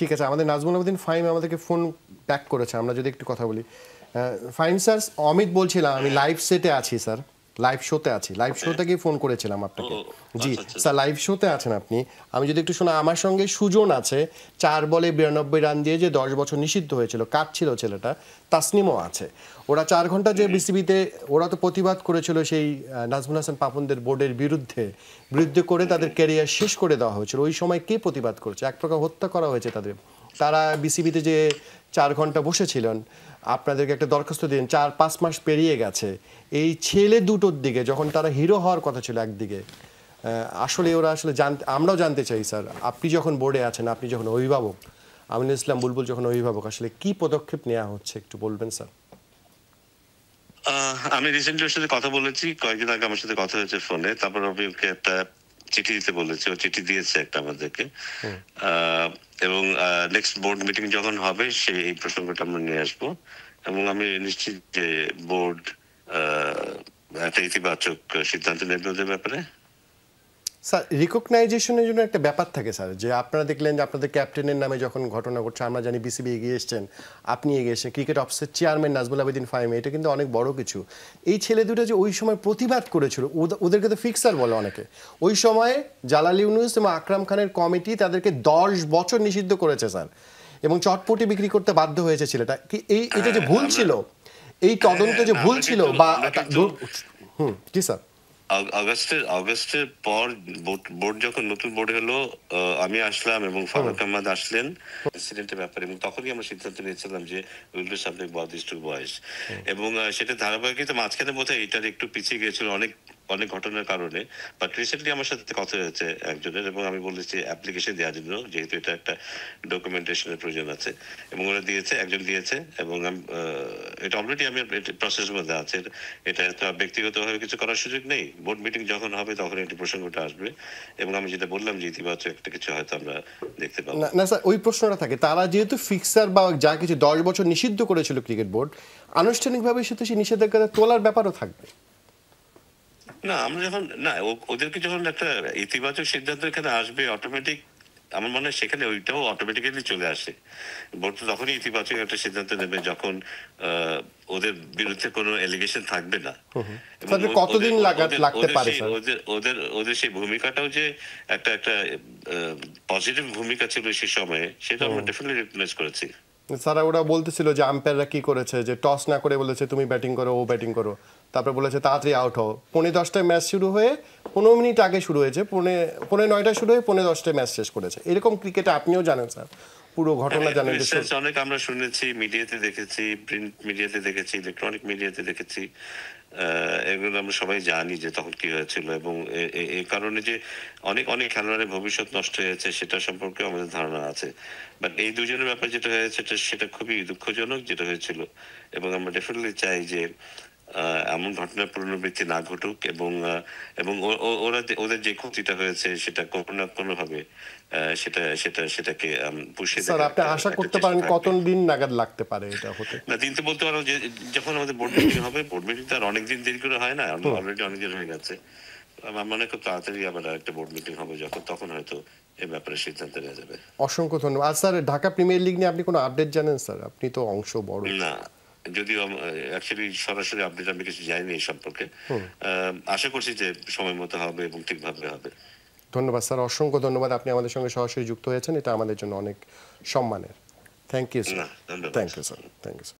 ঠিক আছে, আমাদের নাজমুল আবেদিন ফাহিম আমাদেরকে ফোন ব্যাক করেছে, আমরা যদি একটু কথা বলি। ফাহিম স্যার, অমিত বলছিলাম, আমি লাইভ সেটে আছি স্যার, লাইভ শোতে আছি, লাইভ শো থেকেই ফোন করেছিলাম আপনাকে। জি স্যার, লাইভ শোতে আছেন আপনি। আমি যদি একটু শোনা, আমার সঙ্গে সুজন আছে, 4 বলে 92 রান দিয়ে যে 10 বছর নিষিদ্ধ হয়েছিল, কাঁদছিল ছেলেটা। তাসনিমও আছে। ওরা 4 ঘন্টা যে বিসিবিতে ওরা তো প্রতিবাদ করেছিল সেই নাজমুল হাসান পাপনদের বোর্ডের বিরুদ্ধে করে তাদের ক্যারিয়ার শেষ করে দেওয়া হয়েছিল। ওই সময় কে প্রতিবাদ করেছে? এক প্রকার হত্যা করা হয়েছে তাদের। তারা বিসিবিতে যে 4 ঘন্টা বসেছিলেন, আপনাদেরকে একটা দরখাস্ত দিন, 4-5 মাস পেরিয়ে গেছে। এই ছেলে দুটোর দিকে যখন তারা হিরো হওয়ার কথা ছিল একদিকে, আসলে ওরা আসলে আমরাও জানতে চাই স্যার, আপনি যখন বোর্ডে আছেন, আপনি যখন অভিভাবক, আমিনুল ইসলাম বুলবুল যখন অভিভাবক, আসলে কি পদক্ষেপ নেওয়া হচ্ছে একটু বলবেন স্যার? আমি রিসেন্টলি ওর সাথে কথা বলেছি, কয়েকদিন আগে আমার সাথে কথা হয়েছে ফোনে। তারপর আমি ওকে একটা চিঠি দিতে বলেছি, ও চিঠি দিয়েছে একটা আমাদেরকে। এবং নেক্সট বোর্ড মিটিং যখন হবে সেই এই প্রসঙ্গটা আমরা নিয়ে আসবো, এবং আমি নিশ্চিত যে বোর্ড একটা ইতিবাচক সিদ্ধান্ত নেবে ওদের ব্যাপারে। স্যার, রিকগনাইজেশনের জন্য একটা ব্যাপার থাকে স্যার, যে আপনারা দেখলেন যে আপনাদের ক্যাপ্টেনের নামে যখন ঘটনা ঘটছে, আমরা জানি বিসিবি এগিয়ে এসছেন, আপনি এগিয়ে এসেছেন, ক্রিকেট অফিসের চেয়ারম্যান নাজমুল আবেদিন ফাহিম, এটা কিন্তু অনেক বড় কিছু। এই ছেলে দুটো যে ওই সময় প্রতিবাদ করেছিল, ওদেরকে তো ফিক্সার বলে অনেকে। ওই সময় জালাল ইউনুস এবং আকরাম খানের কমিটি তাদেরকে 10 বছর নিষিদ্ধ করেছে স্যার, এবং চটপটি বিক্রি করতে বাধ্য হয়েছে ছেলেটা। কি এটা যে ভুল ছিল, এই তদন্ত যে ভুল ছিল, বা কি স্যার? আগস্টের পর বোর্ড যখন নতুন বোর্ড হলো, আমি আসলাম এবং ফারুক আহমদ আসলেন ইনসিডেন্টের ব্যাপারে, এবং তখনই আমরা সিদ্ধান্ত নিয়েছিলাম যে will do something about this two boys. এবং সেটা ধারাবাহিকতা মাঝখানে বোধহয় এটার একটু পিছিয়ে গিয়েছিল অনেক ঘটনার কারণে। বাট রিসেন্টলি আমার সাথে কথা হয়েছে একজনের, এবং আমি বলেছি অ্যাপ্লিকেশন দেওয়ার জন্য, যেহেতু এটা একটা ডকুমেন্টেশনের প্রয়োজন আছে, এবং ওরা দিয়েছে, একজন দিয়েছে, এবং এটা অলরেডি আমি প্রসেসের মধ্যে আছে। এটা তো ব্যক্তিগতভাবে কিছু করার সুযোগ নেই। বোর্ড মিটিং যখন হবে তখন এই প্রসঙ্গটা আসবে, এবং আমি যেটা বললাম যে ইতিবাচক একটা কিছু হয়তো আমরা দেখতে পাবো। না স্যার, ওই প্রশ্নটা থাকে, তারা যেহেতু ফিক্সার বা যা কিছু 10 বছর নিষিদ্ধ করেছিল ক্রিকেট বোর্ড, আনুষ্ঠানিকভাবে সাথে সেই নিষেধাজ্ঞা তোলার ব্যাপারও থাকবে। না, আমরা যখন ওদেরকে যখন একটা ইতিবাচক সিদ্ধান্ত এখানে আসবে অটোমেটিক, আমার মনে হয় সেখানে ওইটাও অটোমেটিক্যালি চলে আসে। বোর্ড তো তখনই ইতিবাচক একটা সিদ্ধান্ত নেবে যখন ওদের বিরুদ্ধে কোনো এলিগেশন থাকবে না। কতদিন লাগতে পারে ওদের সেই ভূমিকাটাও যে একটা পজিটিভ ভূমিকা ছিল সেই সময়ে, সেটা আমরা ডেফিনেটলি রিকগনাইজ করেছি। স্যার, ওরা বলতেছিল যে আম্পায়াররা কি করেছে, যে টস না করে বলেছে তুমি ব্যাটিং করো, ও ব্যাটিং করো, তারপরে বলেছে তাড়াতাড়ি আউট হও। 10:10টায় ম্যাচ শুরু হয়ে 15 মিনিট আগে শুরু হয়েছে, 9:30টায় শুরু হয়ে 10:10টায় ম্যাচ শেষ করেছে। এরকম ক্রিকেটে আপনিও জানেন স্যার, পুরো ঘটনা জানেন। অনেক আমরা শুনেছি, মিডিয়াতে দেখেছি, প্রিন্ট মিডিয়াতে দেখেছি, ইলেকট্রনিক মিডিয়াতে দেখেছি। এগুলো আমরা সবাই জানি যে তখন কি হয়েছিল, এবং এই কারণে যে অনেক খেলোয়াড়ের ভবিষ্যৎ নষ্ট হয়েছে সেটা সম্পর্কে আমাদের ধারণা আছে। বাট এই দুজনের ব্যাপারে যেটা হয়েছে সেটা খুবই দুঃখজনক যেটা হয়েছিল, এবং আমরা ডেফিনেটলি চাই যে এমন ঘটনার পুনরাবৃত্তি না ঘটুক, এবং ওদের যে ক্ষতিটা হয়েছে সেটা কোনো না কোনো ভাবে সেটাকে পুষিয়ে স্যার, আপনি আশা করতে পারেন কত দিন নাগাদ লাগতে পারে এটা হতে? না, দিন তো বলতে পারো যে যখন আমাদের বোর্ড মিটিং হবে, বোর্ড মিটিং তো আর অনেকদিন দেরি করে হয় না, অলরেডি অনেক দিন হয়ে গেছে। আমার মনে হয় খুব তাড়াতাড়ি আবার একটা বোর্ড মিটিং হবে যখন, তখন হয়তো এই ব্যাপারে সিদ্ধান্ত নেওয়া যাবে। অসংখ্য ধন্যবাদ স্যার। ঢাকা প্রিমিয়ার লিগ নিয়ে আপনি কোনো আপডেট জানেন স্যার? আপনি তো অংশ বড়। না, যদিও অ্যাকচুয়ালি সরাসরি আপডেট আমি কিছু জানি এই সম্পর্কে। আশা করছি যে সময় মতো হবে এবং ঠিকভাবে হবে। ধন্যবাদ স্যার, অসংখ্য ধন্যবাদ। আপনি আমাদের সঙ্গে সরাসরি যুক্ত হয়েছেন, এটা আমাদের জন্য অনেক সম্মানের। Thank you sir. ধন্যবাদ। Thank you sir. Thank you sir.